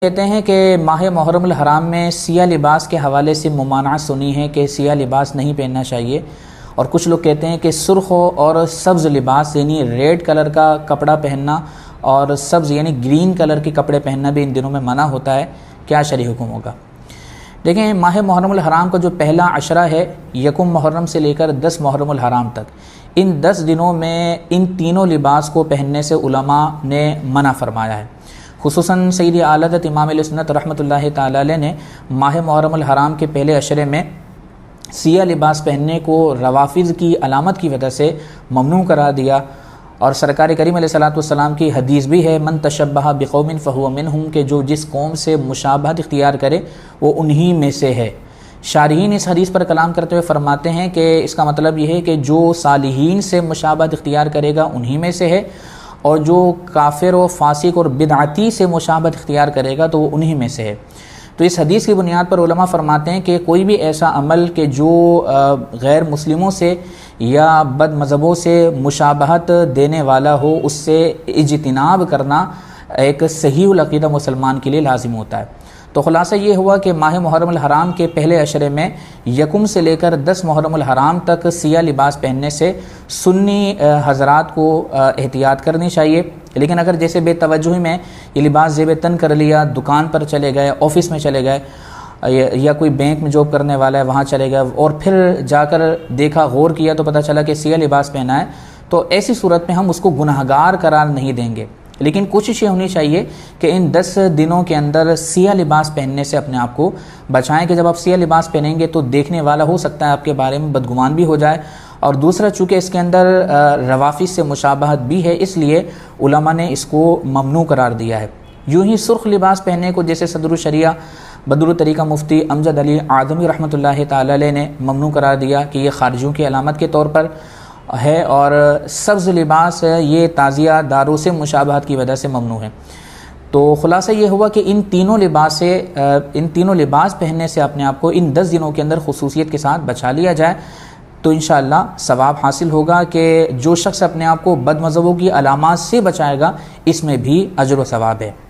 کہتے ہیں کہ ماہ محرم الحرام میں سیاہ لباس کے حوالے سے ممانعت سنی ہے کہ سیاہ لباس نہیں پہننا چاہیے، اور کچھ لوگ کہتے ہیں کہ سرخ اور سبز لباس یعنی ریڈ کلر کا کپڑا پہننا اور سبز یعنی گرین کلر کے کپڑے پہننا بھی ان دنوں میں منع ہوتا ہے۔ کیا شرعی حکم ہوگا؟ دیکھیں، ماہ محرم الحرام کا جو پہلا عشرہ ہے، یکم محرم سے لے کر 10 محرم الحرام تک، ان 10 دنوں میں ان تینوں لباس کو پہننے سے علماء نے منع فرمایا ہے۔ خصوصاً سید اعلی حضرت امام اہل سنت رحمۃ اللہ تعالی علیہ نے ماہ محرم الحرام کے پہلے عشرے میں سیاہ لباس پہننے کو روافض کی علامت کی وجہ سے ممنوع قرار دیا، اور سرکار کریم علیہ الصلوۃ والسلام کی حدیث بھی ہے، من تشبہ بقوم فہو منہم، کہ جو جس قوم سے مشابہت اختیار کرے وہ انہی میں سے ہے۔ شارحین اس حدیث پر کلام کرتے ہوئے فرماتے ہیں کہ اس کا مطلب یہ ہے کہ جو صالحین سے مشابہت اختیار کرے گا انہی میں سے ہے، اور جو کافر و فاسق اور بدعتی سے مشابہت اختیار کرے گا تو وہ انہی میں سے ہے۔ تو اس حدیث کی بنیاد پر علماء فرماتے ہیں کہ کوئی بھی ایسا عمل کہ جو غیر مسلموں سے یا بد مذہبوں سے مشابہت دینے والا ہو، اس سے اجتناب کرنا ایک صحیح العقیدہ مسلمان کے لیے لازم ہوتا ہے۔ تو خلاصہ یہ ہوا کہ ماہ محرم الحرام کے پہلے عشرے میں یکم سے لے کر 10 محرم الحرام تک سیاہ لباس پہننے سے سنی حضرات کو احتیاط کرنی چاہیے، لیکن اگر جیسے بے توجہی میں یہ لباس زیب تن کر لیا، دکان پر چلے گئے، آفس میں چلے گئے، یا کوئی بینک میں جاب کرنے والا ہے وہاں چلے گئے، اور پھر جا کر دیکھا، غور کیا تو پتہ چلا کہ سیاہ لباس پہنا ہے، تو ایسی صورت میں ہم اس کو گناہگار قرار نہیں دیں گے، لیکن کوشش یہ ہونی چاہیے کہ ان 10 دنوں کے اندر سیاہ لباس پہننے سے اپنے آپ کو بچائیں، کہ جب آپ سیاہ لباس پہنیں گے تو دیکھنے والا ہو سکتا ہے آپ کے بارے میں بدگمان بھی ہو جائے، اور دوسرا چونکہ اس کے اندر روافض سے مشابہت بھی ہے، اس لیے علماء نے اس کو ممنوع قرار دیا ہے۔ یوں ہی سرخ لباس پہننے کو جیسے صدر الشریعہ بدر الطریقہ مفتی امجد علی اعظمی رحمۃ اللہ تعالی علیہ نے ممنوع قرار دیا کہ یہ خارجیوں کی علامت کے طور پر ہے، اور سبز لباس یہ تعزیہ داروں سے مشابہت کی وجہ سے ممنوع ہے۔ تو خلاصہ یہ ہوا کہ ان تینوں لباس پہننے سے اپنے آپ کو ان 10 دنوں کے اندر خصوصیت کے ساتھ بچا لیا جائے تو انشاءاللہ ثواب حاصل ہوگا، کہ جو شخص اپنے آپ کو بد مذہبوں کی علامات سے بچائے گا اس میں بھی اجر و ثواب ہے۔